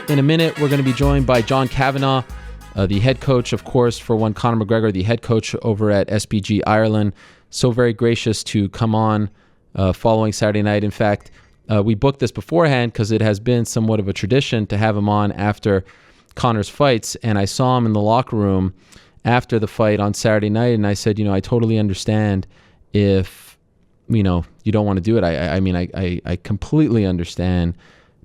In a minute, we're going to be joined by John Kavanagh, the head coach, of course, for one Conor McGregor, the head coach over at SBG Ireland. So very gracious to come on following Saturday night. In fact, we booked this beforehand because it has been somewhat of a tradition to have him on after Conor's fights. And I saw him in the locker room after the fight on Saturday night, and I said, I totally understand if, you don't want to do it. I completely understand.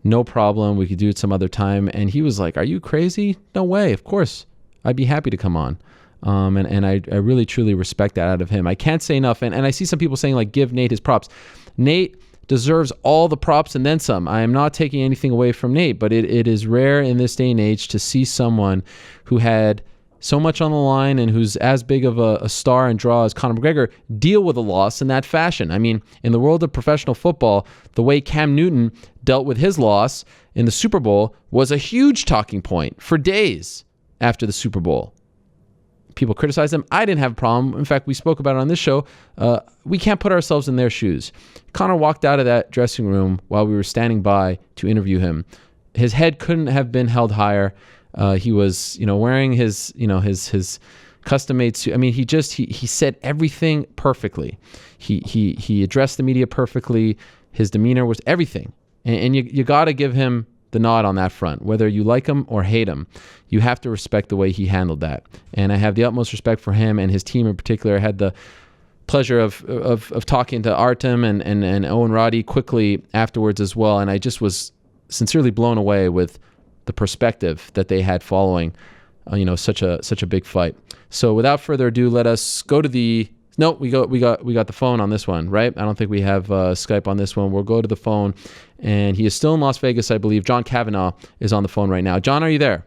No problem. We could do it some other time. And he was like, are you crazy? No way. Of course. I'd be happy to come on. And I really, truly respect that out of him. I can't say enough. And I see some people saying, like, give Nate his props. Nate deserves all the props and then some. I am not taking anything away from Nate, but it is rare in this day and age to see someone who had so much on the line and who's as big of a star and draw as Conor McGregor deal with a loss in that fashion. I mean, in the world of professional football, the way Cam Newton dealt with his loss in the Super Bowl was a huge talking point for days after the Super Bowl. People criticized him. I didn't have a problem. In fact, we spoke about it on this show. We can't put ourselves in their shoes. Conor walked out of that dressing room while we were standing by to interview him. His head couldn't have been held higher. He was, wearing his custom-made suit. I mean, he said everything perfectly. He addressed the media perfectly. His demeanor was everything. And you got to give him the nod on that front. Whether you like him or hate him, you have to respect the way he handled that. And I have the utmost respect for him and his team in particular. I had the pleasure of talking to Artem and Owen Roddy quickly afterwards as well. And I just was sincerely blown away with the perspective that they had following, such a big fight. So without further ado, let us go to we got the phone on this one, right? I don't think we have Skype on this one. We'll go to the phone, and he is still in Las Vegas, I believe. John Kavanagh is on the phone right now. John, are you there?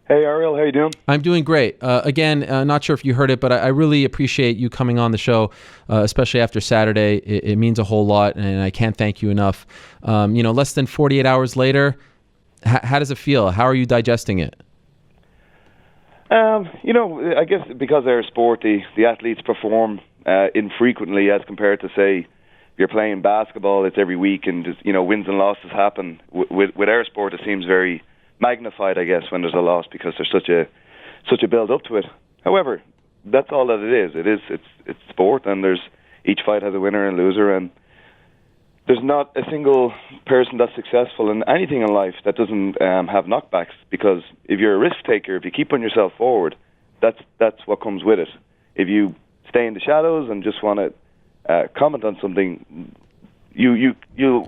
Hey, Ariel, how you doing? I'm doing great. Again, not sure if you heard it, but I really appreciate you coming on the show, especially after Saturday. It means a whole lot, and I can't thank you enough. Less than 48 hours later, how does it feel? How are you digesting it? I guess because they're a sport, the athletes perform infrequently as compared to, say, if you're playing basketball, it's every week, and wins and losses happen. With our sport, it seems very magnified, I guess, when there's a loss because there's such a build up to it. However, that's all that it is. It's sport, and each fight has a winner and loser, and there's not a single person that's successful in anything in life that doesn't have knockbacks, because if you're a risk taker, if you keep putting yourself forward, that's what comes with it. If you stay in the shadows and just want to comment on something, you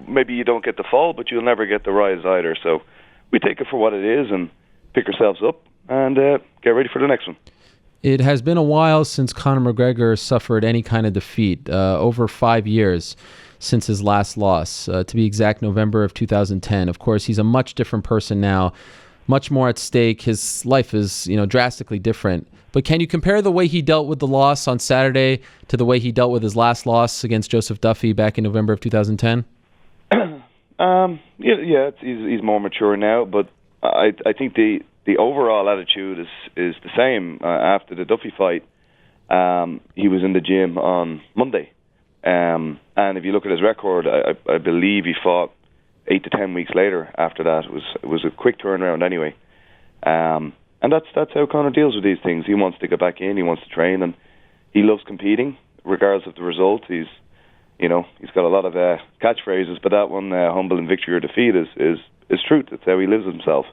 maybe you don't get the fall, but you'll never get the rise either. So we take it for what it is and pick ourselves up and get ready for the next one. It has been a while since Conor McGregor suffered any kind of defeat, over 5 years since his last loss, to be exact, November of 2010. Of course, he's a much different person now, much more at stake. His life is, drastically different. But can you compare the way he dealt with the loss on Saturday to the way he dealt with his last loss against Joseph Duffy back in November of 2010? He's more mature now, but I think the overall attitude is the same. After the Duffy fight, he was in the gym on Monday. And if you look at his record, I believe he fought 8 to 10 weeks later after that. It was a quick turnaround anyway. And that's how Conor deals with these things. He wants to get back in, he wants to train, and he loves competing, regardless of the result. He's got a lot of catchphrases, but that one, humble in victory or defeat, is truth. It's how he lives himself.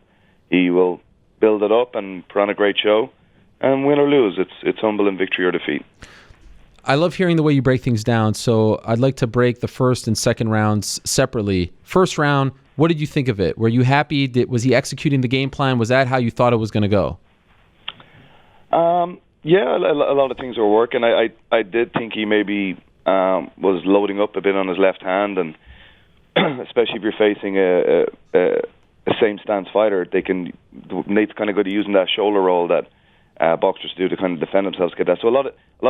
He will build it up and put on a great show, and win or lose, it's humble in victory or defeat. I love hearing the way you break things down, so I'd like to break the first and second rounds separately. First round, what did you think of it? Were you happy? Was he executing the game plan? Was that how you thought it was going to go? Yeah, a lot of things were working. I did think he maybe was loading up a bit on his left hand, and especially if you're facing a same stance fighter, Nate's kind of good at using that shoulder roll that boxers do to kind of defend themselves. Get that. So a lot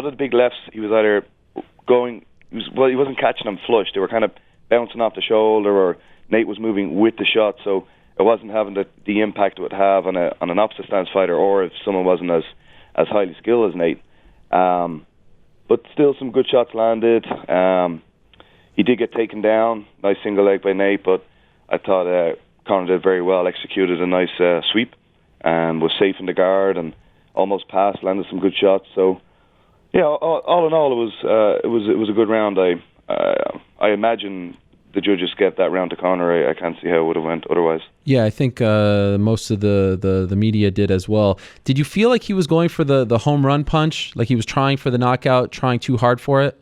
of the big lefts, he was either he wasn't catching them flush. They were kind of bouncing off the shoulder, or Nate was moving with the shot, so it wasn't having the impact it would have on an opposite stance fighter, or if someone wasn't as highly skilled as Nate. But still, some good shots landed. He did get taken down, nice single leg by Nate, but I thought Conor did very well, executed a nice sweep and was safe in the guard and almost passed, landed some good shots. So, yeah, all in all, it was a good round. I imagine the judges gave that round to Conor. I can't see how it would have went otherwise. Yeah, I think most of the media did as well. Did you feel like he was going for the home run punch, like he was trying for the knockout, trying too hard for it?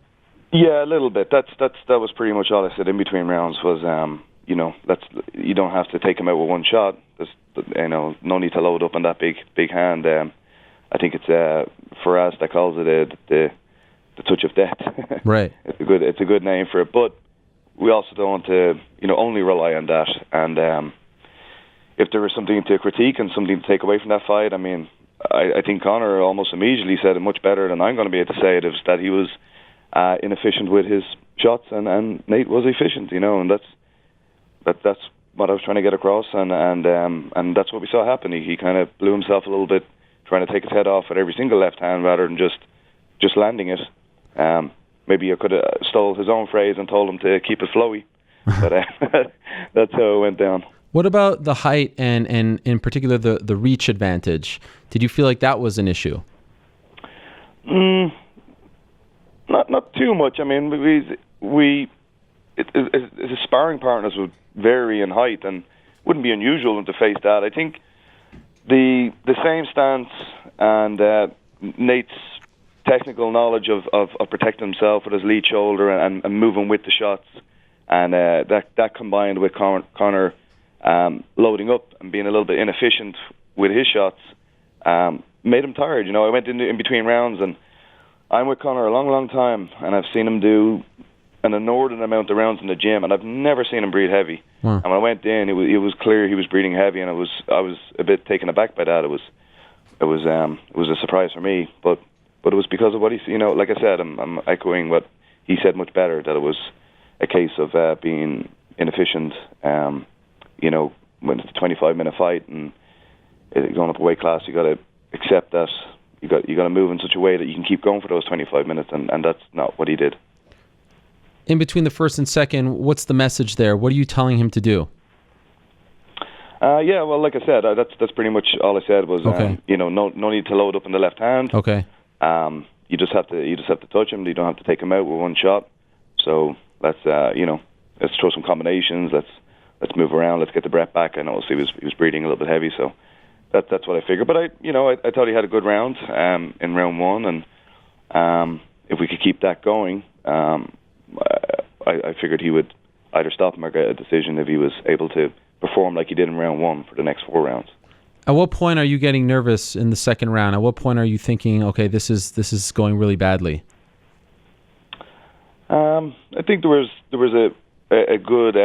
Yeah, a little bit. That was pretty much all I said in between rounds. Was you don't have to take him out with one shot. There's no need to load up on that big hand. I think it's for us that calls it the touch of death. Right. It's a good name for it, but we also don't want to only rely on that. And if there was something to critique and something to take away from that fight, I mean, I think Conor almost immediately said it much better than I'm going to be able to say it. Is that he was inefficient with his shots, and Nate was efficient, and that's what I was trying to get across, and that's what we saw happen. He kind of blew himself a little bit, trying to take his head off with every single left hand rather than just landing it. Maybe I could have stole his own phrase and told him to keep it flowy, but that's how it went down. What about the height and in particular the reach advantage? Did you feel like that was an issue? Not too much. I mean, his sparring partners would vary in height, and wouldn't be unusual to face that. I think the same stance and Nate's technical knowledge of protecting himself with his lead shoulder and moving with the shots, and that combined with Conor loading up and being a little bit inefficient with his shots, made him tired. I went in between rounds, and I'm with Conor a long time, and I've seen him do an inordinate amount of rounds in the gym, and I've never seen him breathe heavy. Wow. And when I went in, it was clear he was breathing heavy, and I was a bit taken aback by that. It was a surprise for me, but it was because of what he, like I said, I'm echoing what he said much better, that it was a case of being inefficient. When it's a 25-minute fight and going up a weight class, you got to accept that you got to move in such a way that you can keep going for those 25 minutes, and that's not what he did. In between the first and second, what's the message there? What are you telling him to do? Yeah, well, like I said, that's pretty much all I said was, okay. No need to load up in the left hand. Okay. You just have to touch him. You don't have to take him out with one shot. So let's throw some combinations. Let's move around. Let's get the breath back. I know he was breathing a little bit heavy, so that's what I figured. But I thought he had a good round in round one, and if we could keep that going, I figured he would either stop him or get a decision if he was able to perform like he did in round one for the next 4 rounds. At what point are you getting nervous in the second round? At what point are you thinking, okay, this is going really badly? I think there was a good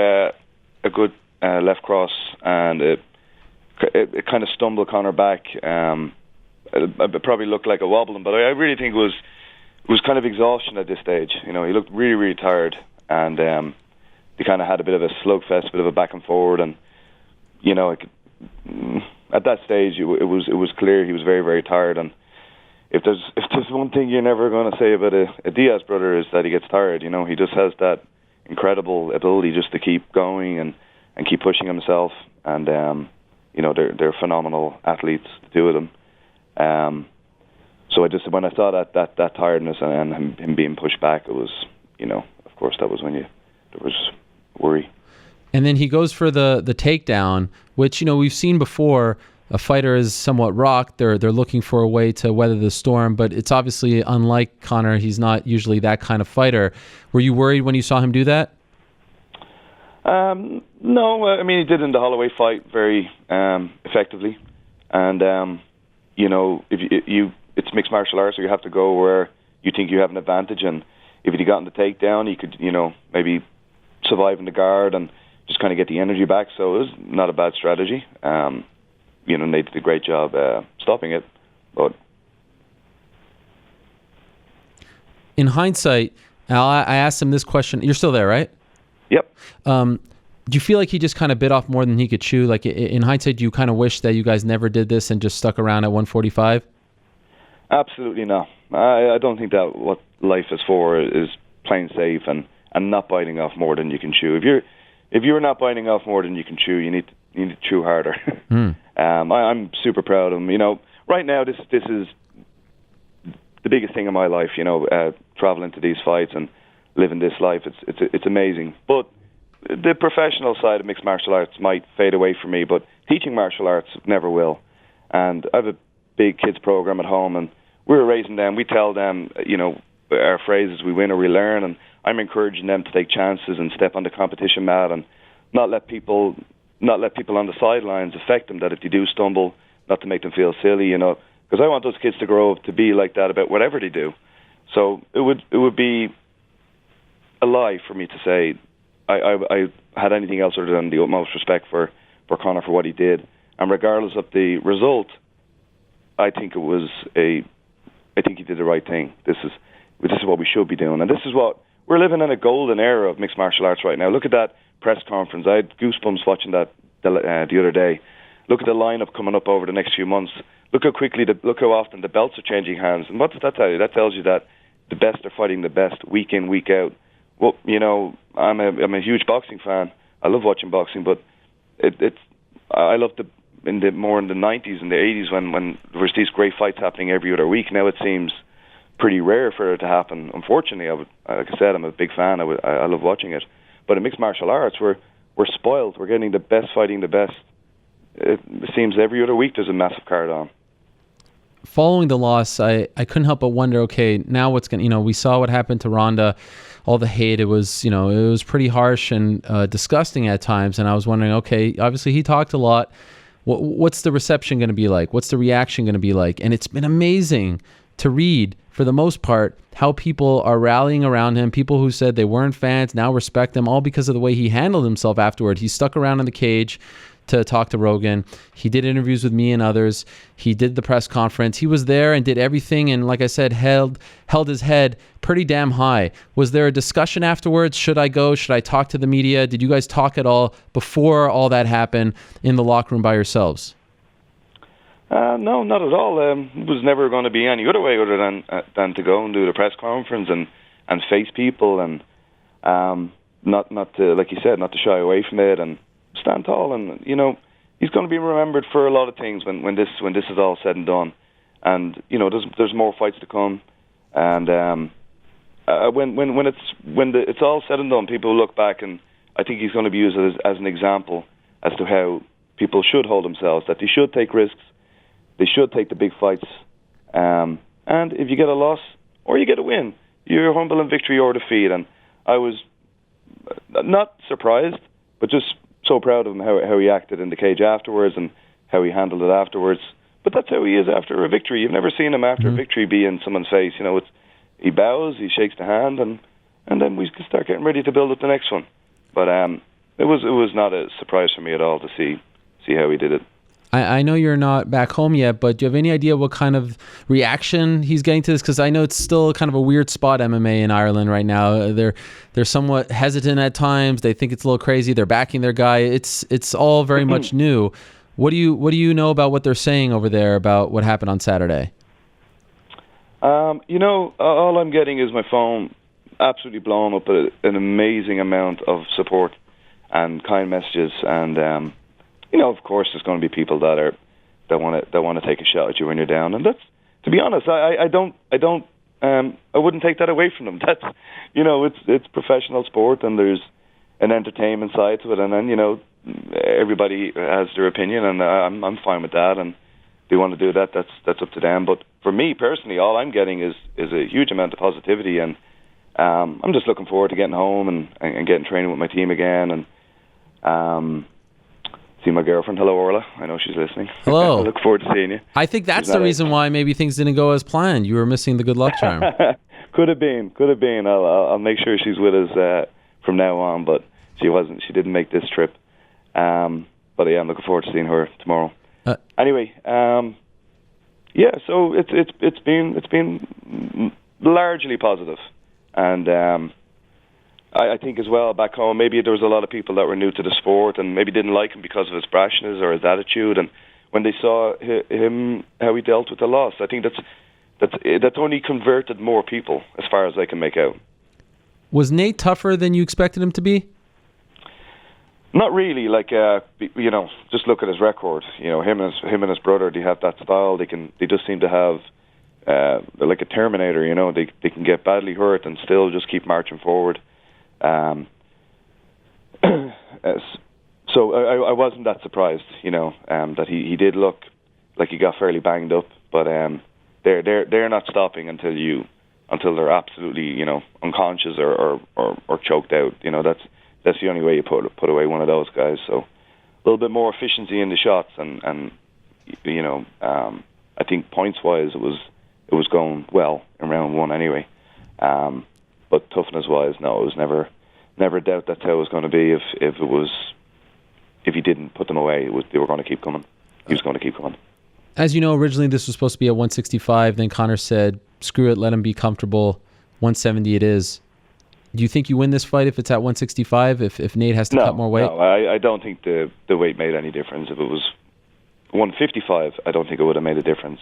left cross, and it kind of stumbled Conor back. It probably looked like a wobbling, but I really think it was kind of exhaustion at this stage. He looked really, really tired, and they kind of had a bit of a slugfest, a bit of a back and forward, and at that stage it was clear he was very, very tired. And if there's one thing you're never going to say about a Diaz brother, is that he gets tired. He just has that incredible ability just to keep going and keep pushing himself, and they're phenomenal athletes, the two of them. So when I saw that tiredness and him being pushed back, it was, of course, that was when there was worry. And then he goes for the takedown, which we've seen before. A fighter is somewhat rocked. They're looking for a way to weather the storm, but it's obviously unlike Conor. He's not usually that kind of fighter. Were you worried when you saw him do that? No, I mean, he did in the Holloway fight very effectively, and it's mixed martial arts, so you have to go where you think you have an advantage. And if he'd gotten the takedown, he could maybe survive in the guard and just kind of get the energy back. So it was not a bad strategy. Nate did a great job stopping it. But in hindsight, Al, I asked him this question. You're still there, right? Yep. Do you feel like he just kind of bit off more than he could chew? Like in hindsight, do you kind of wish that you guys never did this and just stuck around at 145? Absolutely not. I don't think that what life is for is playing safe and not biting off more than you can chew. If you're not biting off more than you can chew, you need to chew harder. I'm super proud of him. You know, right now this is the biggest thing in my life. You know, traveling to these fights and living this life. It's amazing. But the professional side of mixed martial arts might fade away from me, but teaching martial arts never will. And I have a big kids program at home, and we're raising them. We tell them, you know, our phrases, we win or we learn, and I'm encouraging them to take chances and step on the competition mat and not let people on the sidelines affect them, that if they do stumble, not to make them feel silly, you know, because I want those kids to grow up to be like that about whatever they do. So it would be a lie for me to say I had anything else other than the utmost respect for Conor for what he did. And regardless of the result, I think he did the right thing. This is what we should be doing. And this is what, we're living in a golden era of mixed martial arts right now. Look at that press conference. I had goosebumps watching that the other day. Look at the lineup coming up over the next few months. Look how often the belts are changing hands. And what does that tell you? That tells you that the best are fighting the best week in, week out. Well, you know, I'm a huge boxing fan. I love watching boxing, but I loved more in the 90s and the 80s when there was these great fights happening every other week. Now it seems pretty rare for it to happen. Unfortunately, like I said, I'm a big fan. I love watching it. But in mixed martial arts, we're spoiled. We're getting the best fighting the best. It seems every other week there's a massive card on. Following the loss, I couldn't help but wonder, okay, now what's going to, you know, we saw what happened to Ronda, all the hate. It was, you know, it was pretty harsh and disgusting at times. And I was wondering, okay, obviously he talked a lot. What's the reception going to be like? What's the reaction going to be like? And it's been amazing to read, for the most part, how people are rallying around him. People who said they weren't fans now respect him, all because of the way he handled himself afterward. He stuck around in the cage to talk to Rogan. He did interviews with me and others. He did the press conference. He was there and did everything, and like I said, held his head pretty damn high. Was there a discussion afterwards? Should I go? Should I talk to the media? Did you guys talk at all before all that happened in the locker room by yourselves? No, not at all. It was never going to be any other way other than to go and do the press conference and face people and not to, like you said, not to shy away from it and stand tall. And you know, he's going to be remembered for a lot of things when this is all said and done. And you know, there's more fights to come. And when it's all said and done, people look back, and I think he's going to be used as an example as to how people should hold themselves. That they should take risks. They should take the big fights. And if you get a loss or you get a win, you're humble in victory or defeat. And I was not surprised, but just so proud of him, how he acted in the cage afterwards and how he handled it afterwards. But that's how he is after a victory. You've never seen him after a victory be in someone's face. You know, he bows, he shakes the hand, and then we can start getting ready to build up the next one. But it was not a surprise for me at all to see how he did it. I know you're not back home yet, but do you have any idea what kind of reaction he's getting to this? Because I know it's still kind of a weird spot, MMA in Ireland right now. They're somewhat hesitant at times. They think it's a little crazy. They're backing their guy. It's all very much new. What do you know about what they're saying over there about what happened on Saturday? You know, all I'm getting is my phone absolutely blown up with an amazing amount of support and kind messages. And you know, of course, there's going to be people that want to take a shot at you when you're down. And that's, to be honest, I wouldn't take that away from them. That's, you know, it's professional sport, and there's an entertainment side to it, and then, you know, everybody has their opinion, and I'm fine with that. And if they want to do that, that's up to them. But for me personally, all I'm getting is a huge amount of positivity, and I'm just looking forward to getting home and getting training with my team again, and see my girlfriend. Hello, Orla. I know she's listening. Hello. I look forward to seeing you. I think that's the reason why maybe things didn't go as planned. You were missing the good luck charm. Could have been. I'll make sure she's with us from now on, but she wasn't. She didn't make this trip. But yeah, I'm looking forward to seeing her tomorrow. Anyway, yeah. So it's been largely positive, and I think as well back home, maybe there was a lot of people that were new to the sport and maybe didn't like him because of his brashness or his attitude. And when they saw him, how he dealt with the loss, I think that's only converted more people as far as I can make out. Was Nate tougher than you expected him to be? Not really. Like just look at his record. Him and his brother. They have that style. They just seem to have. They're like a Terminator. They can get badly hurt and still just keep marching forward. So I wasn't that surprised. That he did look like he got fairly banged up, but they're not stopping until they're absolutely unconscious or choked out. That's the only way you put away one of those guys. So a little bit more efficiency in the shots, and I think points wise it was going well in round one anyway. But toughness wise, no, it was never a doubt that's how it was going to be. If he didn't put them away, they were going to keep coming. He was going to keep coming. As you know, originally this was supposed to be at 165. Then Conor said, "Screw it, let him be comfortable. 170 it is." Do you think you win this fight if it's at 165? If Nate has to cut more weight? No, I don't think the weight made any difference. If it was 155, I don't think it would have made a difference.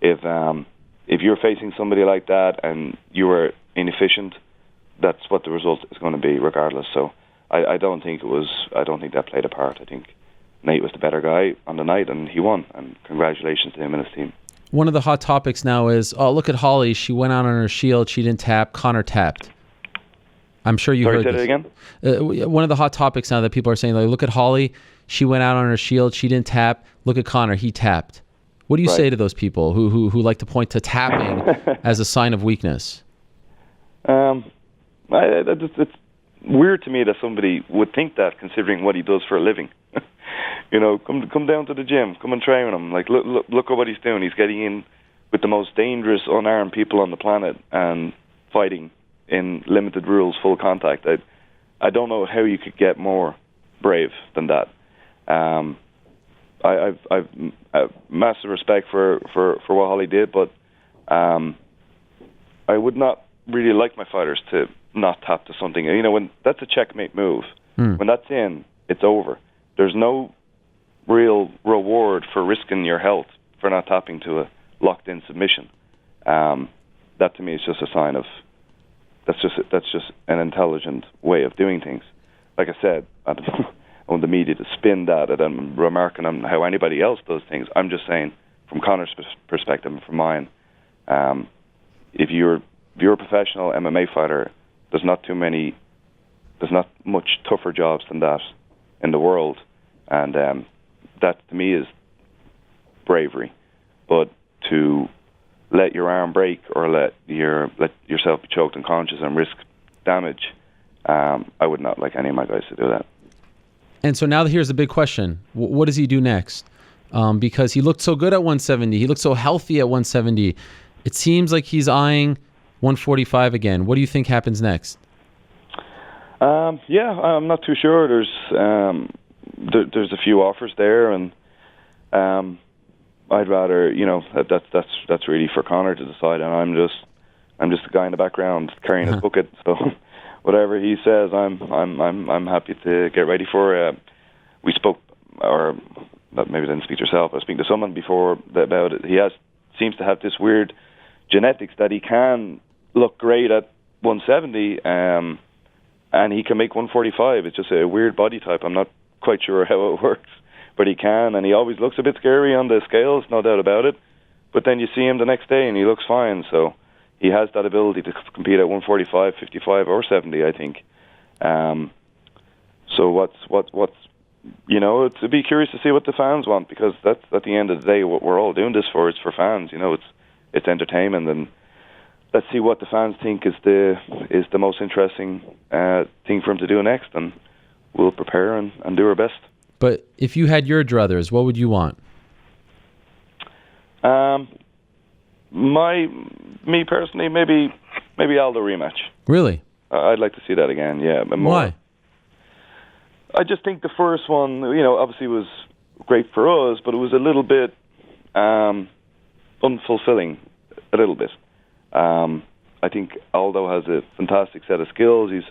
If you're facing somebody like that and you were inefficient, that's what the result is going to be, regardless. So I don't think that played a part. I think Nate was the better guy on the night, and he won. And congratulations to him and his team. One of the hot topics now is, look at Holly. She went out on her shield. She didn't tap. Conor tapped. I'm sure you heard this. Say that again? One of the hot topics now that people are saying, like, look at Holly. She went out on her shield. She didn't tap. Look at Conor. He tapped. What do you say to those people who like to point to tapping as a sign of weakness? It's weird to me that somebody would think that, considering what he does for a living. Come down to the gym, come and train with him. Like, look at what he's doing. He's getting in with the most dangerous unarmed people on the planet and fighting in limited rules, full contact. I don't know how you could get more brave than that. I've massive respect for what Holly did, but I would not really like my fighters to not tap to something. When that's a checkmate move, when that's in, it's over. There's no real reward for risking your health for not tapping to a locked-in submission. That to me is just a sign of that's just an intelligent way of doing things. Like I said, I want the media to spin that and I'm remarking on how anybody else does things. I'm just saying, from Conor's perspective and from mine, if you're a professional MMA fighter, there's not much tougher jobs than that in the world, and that to me is bravery. But to let your arm break or let yourself be choked unconscious and risk damage, I would not like any of my guys to do that. And so now here's the big question. What does he do next? Because he looked so good at 170. He looked so healthy at 170. It seems like he's eyeing 145 again. What do you think happens next? I'm not too sure. There's a few offers there, and I'd rather, that's really for Conor to decide, and I'm just a guy in the background carrying his bucket. So whatever he says, I'm happy to get ready for. We spoke, or maybe didn't speak to yourself. I was speaking to someone before about it. He seems to have this weird genetics that he can look great at 170, and he can make 145. It's just a weird body type. I'm not quite sure how it works, but he can, and he always looks a bit scary on the scales, no doubt about it. But then you see him the next day, and he looks fine. So he has that ability to compete at 145, 55, or 70, I think. So what's it'd be curious to see what the fans want, because that's at the end of the day what we're all doing this for. It's for fans, it's entertainment, and let's see what the fans think is the most interesting thing for him to do next, and we'll prepare and do our best. But if you had your druthers, what would you want? Me personally, maybe Aldo rematch. Really? I'd like to see that again. Yeah. Why? I just think the first one, obviously was great for us, but it was a little bit unfulfilling. A little bit. I think Aldo has a fantastic set of skills. He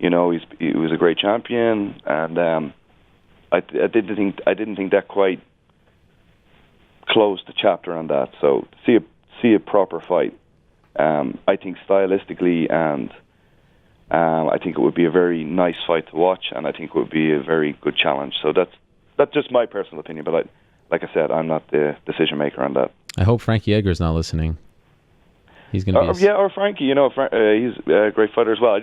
was a great champion, and I didn't think that quite closed the chapter on that. So see a proper fight. I think stylistically and I think it would be a very nice fight to watch, and I think it would be a very good challenge. So that's just my personal opinion, but like I said, I'm not the decision maker on that. I hope Frankie Edgar's not listening. He's going to be or Frankie. You know, he's a great fighter as well.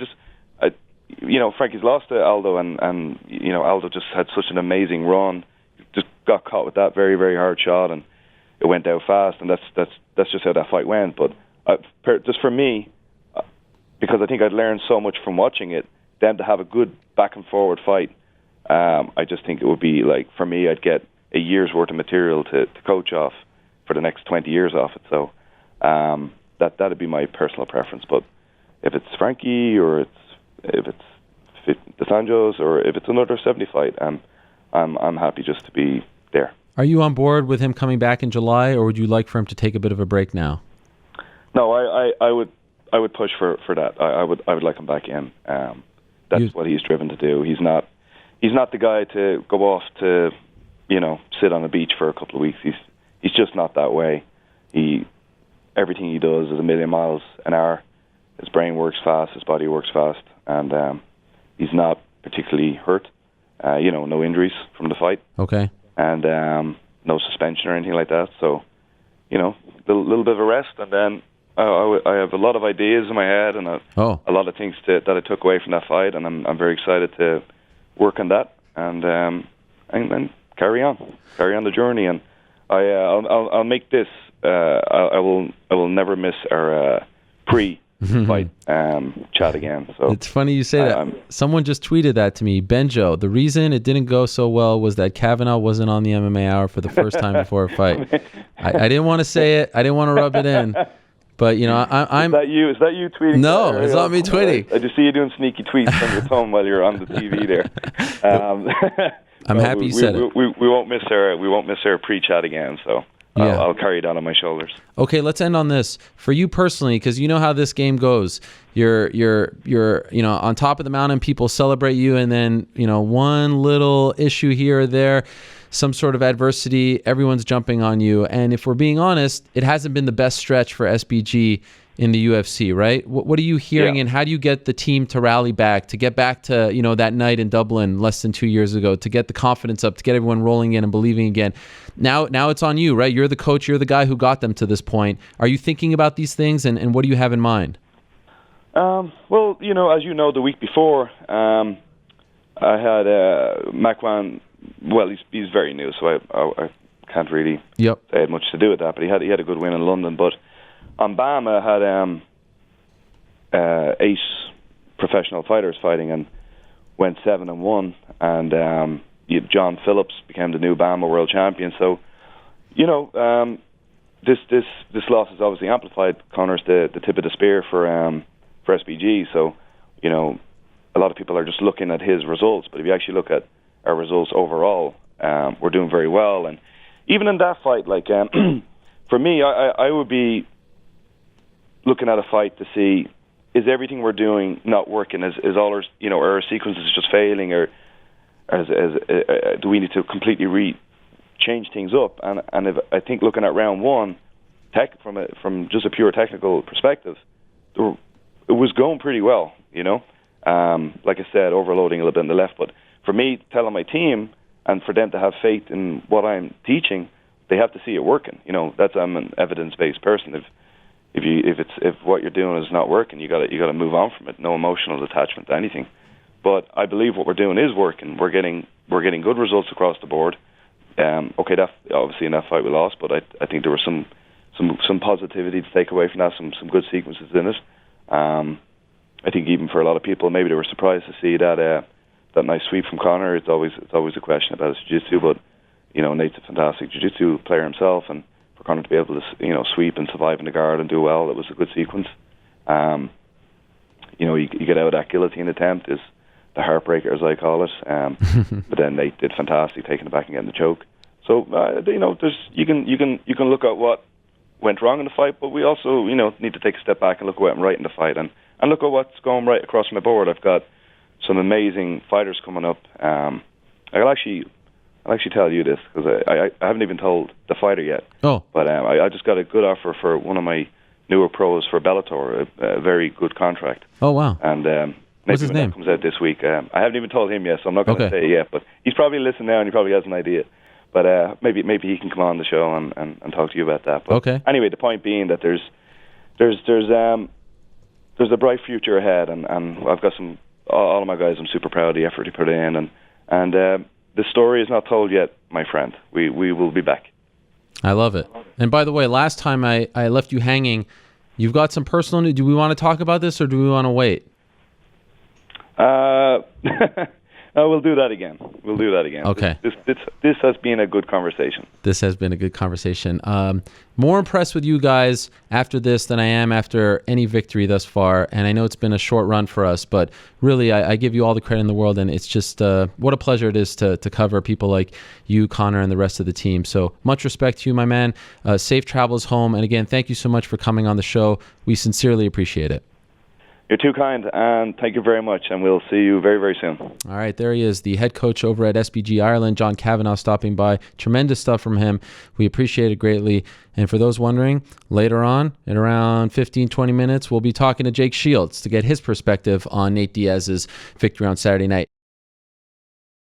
Frankie's lost to Aldo, and you know, Aldo just had such an amazing run. Just got caught with that very, very hard shot, and it went out fast, and that's just how that fight went. But just for me, because I think I'd learned so much from watching it, then to have a good back and forward fight, I just think it would be like, for me, I'd get a year's worth of material to coach off for the next 20 years off it. So that'd be my personal preference. But if it's Frankie, or if it's Dos Anjos, or if it's another 70 fight, I'm happy just to be there. Are you on board with him coming back in July, or would you like for him to take a bit of a break now? No, I would push for that. I would like him back in. That's what he's driven to do. He's not the guy to go off to, sit on the beach for a couple of weeks. He's just not that way. Everything he does is a million miles an hour. His brain works fast, his body works fast, and he's not particularly hurt. No injuries from the fight. Okay. And no suspension or anything like that. So, a little bit of a rest, and then I have a lot of ideas in my head, and a lot of things that I took away from that fight, and I'm very excited to work on that and carry on the journey. And I'll make this. I will never miss our pre-fight chat again. So it's funny you say that. Someone just tweeted that to me. Benjo, the reason it didn't go so well was that Kavanagh wasn't on the MMA Hour for the first time before a fight. I didn't want to say it. I didn't want to rub it in. But, I'm... Is that you tweeting? No, it's not me tweeting. I just see you doing sneaky tweets on your thumb while you're on the TV there. I'm happy you said it. We won't miss our pre-chat again, so yeah. I'll carry it on my shoulders. Okay, let's end on this. For you personally, because you know how this game goes. You're on top of the mountain, people celebrate you, and then, one little issue here or there, some sort of adversity, everyone's jumping on you. And if we're being honest, it hasn't been the best stretch for SBG in the UFC, right? What are you hearing, and how do you get the team to rally back, to get back to, that night in Dublin less than 2 years ago, to get the confidence up, to get everyone rolling in and believing again? Now it's on you, right? You're the coach. You're the guy who got them to this point. Are you thinking about these things, and what do you have in mind? Well, as you know, the week before, I had Makwan. Well, he's very new, so I can't really say I had much to do with that. But he had a good win in London. But on BAM, I had 8 professional fighters fighting and went 7-1. And John Phillips became the new BAMA world champion. So, this loss has obviously amplified. Conor's the tip of the spear for SBG. So, a lot of people are just looking at his results. But if you actually look at our results overall, we're doing very well. And even in that fight, for me, I would be looking at a fight to see, is everything we're doing not working? Is all our sequences just failing, or do we need to completely change things up? And if I think looking at round one, from just a pure technical perspective, it was going pretty well. Like I said, overloading a little bit on the left, but for me, telling my team and for them to have faith in what I'm teaching, they have to see it working. I'm an evidence-based person. If what you're doing is not working, you got to move on from it. No emotional attachment to anything. But I believe what we're doing is working. We're getting good results across the board. That obviously in that fight we lost, but I think there was some positivity to take away from that. Some good sequences in it. I think even for a lot of people, maybe they were surprised to see that nice sweep from Conor. It's always a question about his jiu-jitsu, but Nate's a fantastic jiu-jitsu player himself, and for Conor to be able to sweep and survive in the guard and do well, it was a good sequence. You get out of that guillotine attempt is the heartbreaker, as I call it. But then Nate did fantastic, taking it back and getting the choke. So you can look at what went wrong in the fight, but we also need to take a step back and look at what went right in the fight, and look at what's going right across my board. I've got some amazing fighters coming up. I'll actually tell you this, because I haven't even told the fighter yet. Oh. But I just got a good offer for one of my newer pros for Bellator, a very good contract. Oh, wow. And What's his when name? that comes out this week. I haven't even told him yet, so I'm not going to say it yet. But he's probably listening now, and he probably has an idea. But maybe he can come on the show and talk to you about that. But okay. Anyway, the point being that there's a bright future ahead, and I've got all of my guys. I'm super proud of the effort he put in, and the story is not told yet, my friend. We will be back. I love it. And by the way, last time I left you hanging, you've got some personal news. Do we want to talk about this, or do we want to wait? No, we'll do that again. Okay. This has been a good conversation. This has been a good conversation. More impressed with you guys after this than I am after any victory thus far. And I know it's been a short run for us, but really I give you all the credit in the world. And it's just what a pleasure it is to cover people like you, Conor, and the rest of the team. So much respect to you, my man. Safe travels home. And again, thank you so much for coming on the show. We sincerely appreciate it. You're too kind, and thank you very much, and we'll see you very, very soon. All right, there he is, the head coach over at SBG Ireland, John Kavanagh, stopping by. Tremendous stuff from him. We appreciate it greatly. And for those wondering, later on, in around 15, 20 minutes, we'll be talking to Jake Shields to get his perspective on Nate Diaz's victory on Saturday night.